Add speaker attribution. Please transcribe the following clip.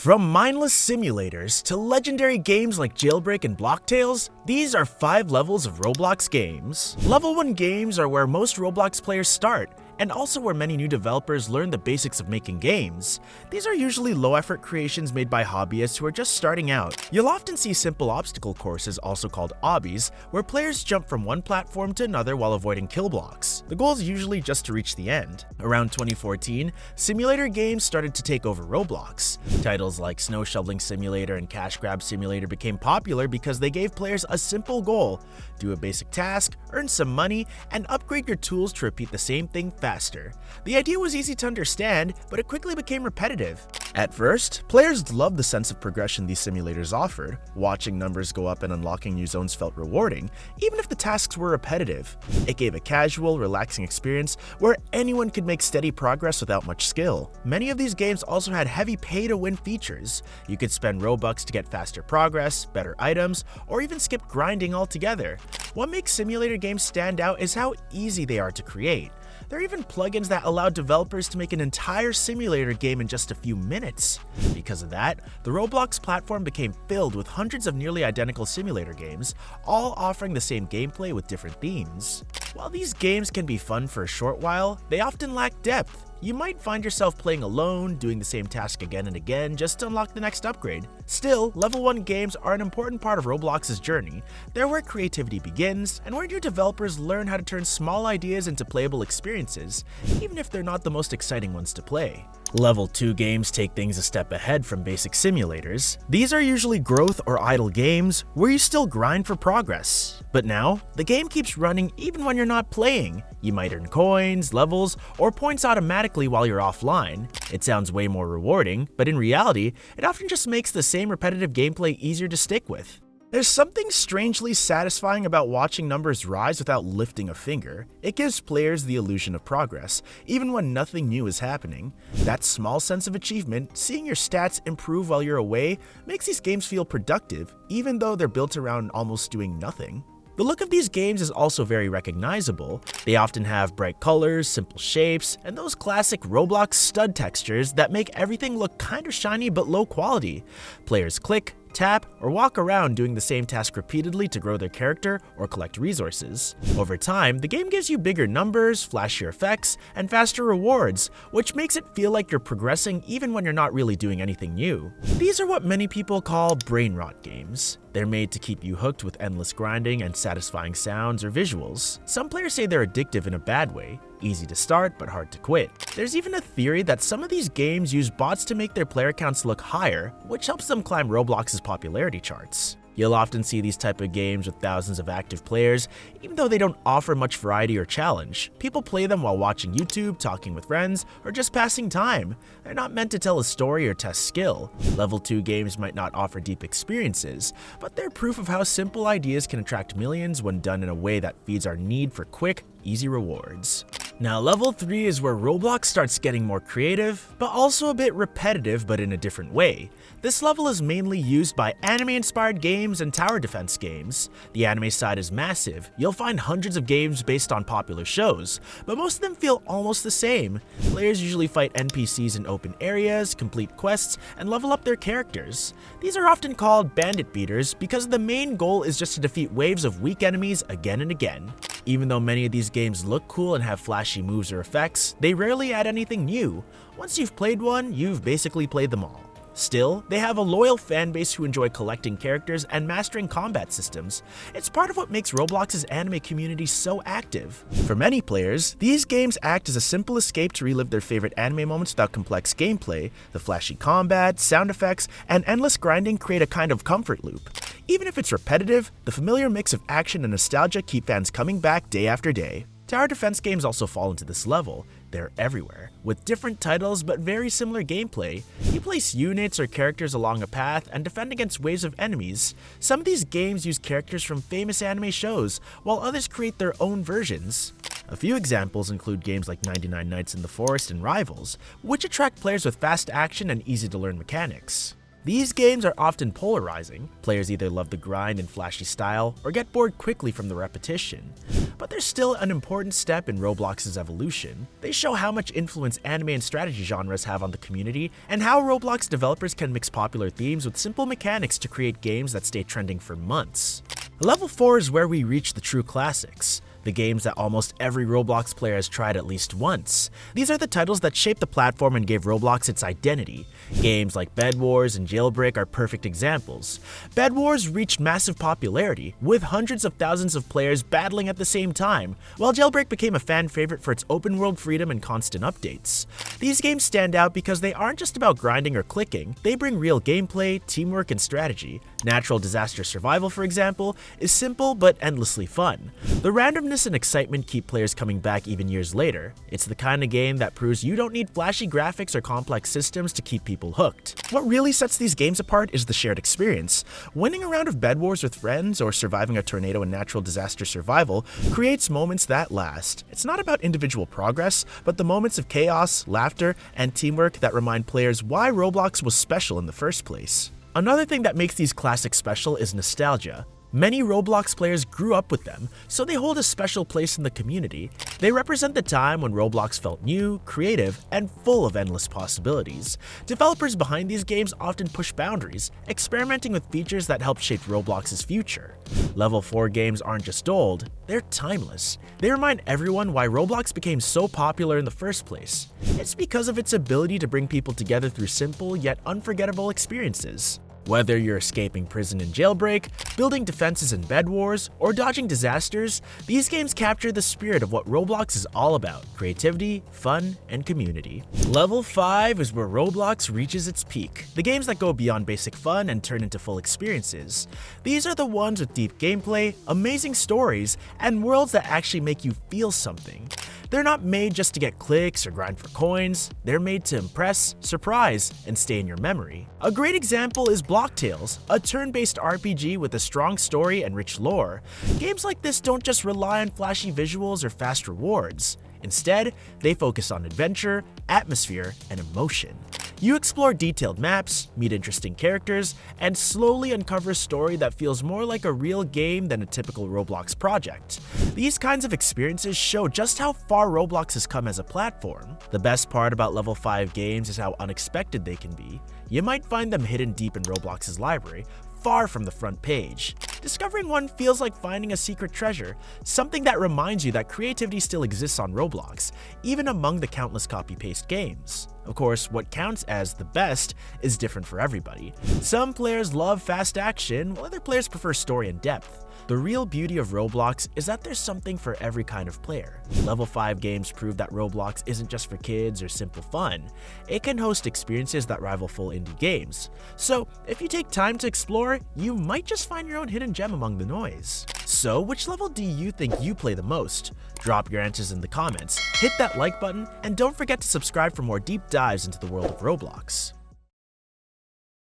Speaker 1: From mindless simulators to legendary games like Jailbreak and Block Tales, these are 5 levels of Roblox games. Level 1 games are where most Roblox players start, and also where many new developers learn the basics of making games. These are usually low-effort creations made by hobbyists who are just starting out. You'll often see simple obstacle courses, also called obbies, where players jump from one platform to another while avoiding kill blocks. The goal is usually just to reach the end. Around 2014, simulator games started to take over Roblox. Titles like Snow Shoveling Simulator and Cash Grab Simulator became popular because they gave players a simple goal: do a basic task, earn some money, and upgrade your tools to repeat the same thing faster. The idea was easy to understand, but it quickly became repetitive. At first, players loved the sense of progression these simulators offered. Watching numbers go up and unlocking new zones felt rewarding, even if the tasks were repetitive. It gave a casual, relaxing experience where anyone could make steady progress without much skill. Many of these games also had heavy pay-to-win features. You could spend Robux to get faster progress, better items, or even skip grinding altogether. What makes simulator games stand out is how easy they are to create. There are even plugins that allow developers to make an entire simulator game in just a few minutes. Because of that, the Roblox platform became filled with hundreds of nearly identical simulator games, all offering the same gameplay with different themes. While these games can be fun for a short while, they often lack depth. You might find yourself playing alone, doing the same task again and again just to unlock the next upgrade. Still, level 1 games are an important part of Roblox's journey. They're where creativity begins, and where new developers learn how to turn small ideas into playable experiences, even if they're not the most exciting ones to play. Level 2 games take things a step ahead from basic simulators. These are usually growth or idle games where you still grind for progress. But now, the game keeps running even when you're not playing. You might earn coins, levels, or points automatically while you're offline. It sounds way more rewarding, but in reality, it often just makes the same repetitive gameplay easier to stick with. There's something strangely satisfying about watching numbers rise without lifting a finger. It gives players the illusion of progress, even when nothing new is happening. That small sense of achievement, seeing your stats improve while you're away, makes these games feel productive, even though they're built around almost doing nothing. The look of these games is also very recognizable. They often have bright colors, simple shapes, and those classic Roblox stud textures that make everything look kinda shiny but low quality. Players click, tap, or walk around doing the same task repeatedly to grow their character or collect resources. Over time, the game gives you bigger numbers, flashier effects, and faster rewards, which makes it feel like you're progressing even when you're not really doing anything new. These are what many people call brain rot games. They're made to keep you hooked with endless grinding and satisfying sounds or visuals. Some players say they're addictive in a bad way, easy to start but hard to quit. There's even a theory that some of these games use bots to make their player counts look higher, which helps them climb Roblox's popularity charts. You'll often see these type of games with thousands of active players, even though they don't offer much variety or challenge. People play them while watching YouTube, talking with friends, or just passing time. They're not meant to tell a story or test skill. Level 2 games might not offer deep experiences, but they're proof of how simple ideas can attract millions when done in a way that feeds our need for quick, easy rewards. Now, level 3 is where Roblox starts getting more creative, but also a bit repetitive but in a different way. This level is mainly used by anime-inspired games and tower defense games. The anime side is massive. You'll find hundreds of games based on popular shows, but most of them feel almost the same. Players usually fight NPCs in open areas, complete quests, and level up their characters. These are often called bandit beaters because the main goal is just to defeat waves of weak enemies again and again. Even though many of these games look cool and have flashy moves or effects, they rarely add anything new. Once you've played one, you've basically played them all. Still, they have a loyal fanbase who enjoy collecting characters and mastering combat systems. It's part of what makes Roblox's anime community so active. For many players, these games act as a simple escape to relive their favorite anime moments without complex gameplay. The flashy combat, sound effects, and endless grinding create a kind of comfort loop. Even if it's repetitive, the familiar mix of action and nostalgia keep fans coming back day after day. Tower defense games also fall into this level. They're everywhere, with different titles but very similar gameplay. You place units or characters along a path and defend against waves of enemies. Some of these games use characters from famous anime shows, while others create their own versions. A few examples include games like 99 Nights in the Forest and Rivals, which attract players with fast action and easy to learn mechanics. These games are often polarizing. Players either love the grind and flashy style or get bored quickly from the repetition. But there's still an important step in Roblox's evolution. They show how much influence anime and strategy genres have on the community, and how Roblox developers can mix popular themes with simple mechanics to create games that stay trending for months. Level 4 is where we reach the true classics. The games that almost every Roblox player has tried at least once. These are the titles that shaped the platform and gave Roblox its identity. Games like Bed Wars and Jailbreak are perfect examples. Bed Wars reached massive popularity, with hundreds of thousands of players battling at the same time, while Jailbreak became a fan favorite for its open world freedom and constant updates. These games stand out because they aren't just about grinding or clicking, they bring real gameplay, teamwork, and strategy. Natural Disaster Survival, for example, is simple but endlessly fun. The randomness and excitement keep players coming back even years later. It's the kind of game that proves you don't need flashy graphics or complex systems to keep people hooked. What really sets these games apart is the shared experience. Winning a round of Bed Wars with friends or surviving a tornado in Natural Disaster Survival creates moments that last. It's not about individual progress, but the moments of chaos, laughter, and teamwork that remind players why Roblox was special in the first place. Another thing that makes these classics special is nostalgia. Many Roblox players grew up with them, so they hold a special place in the community. They represent the time when Roblox felt new, creative, and full of endless possibilities. Developers behind these games often push boundaries, experimenting with features that help shape Roblox's future. Level 4 games aren't just old, they're timeless. They remind everyone why Roblox became so popular in the first place. It's because of its ability to bring people together through simple yet unforgettable experiences. Whether you're escaping prison in Jailbreak, building defenses in Bed Wars, or dodging disasters, these games capture the spirit of what Roblox is all about: creativity, fun, and community. Level 5 is where Roblox reaches its peak, the games that go beyond basic fun and turn into full experiences. These are the ones with deep gameplay, amazing stories, and worlds that actually make you feel something. They're not made just to get clicks or grind for coins, they're made to impress, surprise, and stay in your memory. A great example is Blocktails, a turn-based RPG with a strong story and rich lore. Games like this don't just rely on flashy visuals or fast rewards. Instead, they focus on adventure, atmosphere, and emotion. You explore detailed maps, meet interesting characters, and slowly uncover a story that feels more like a real game than a typical Roblox project. These kinds of experiences show just how far Roblox has come as a platform. The best part about Level 5 games is how unexpected they can be. You might find them hidden deep in Roblox's library, far from the front page. Discovering one feels like finding a secret treasure, something that reminds you that creativity still exists on Roblox, even among the countless copy-paste games. Of course, what counts as the best is different for everybody. Some players love fast action, while other players prefer story and depth. The real beauty of Roblox is that there's something for every kind of player. Level 5 games prove that Roblox isn't just for kids or simple fun. It can host experiences that rival full indie games. So, if you take time to explore, you might just find your own hidden gem among the noise. So, which level do you think you play the most? Drop your answers in the comments, hit that like button, and don't forget to subscribe for more deep dives into the world of Roblox.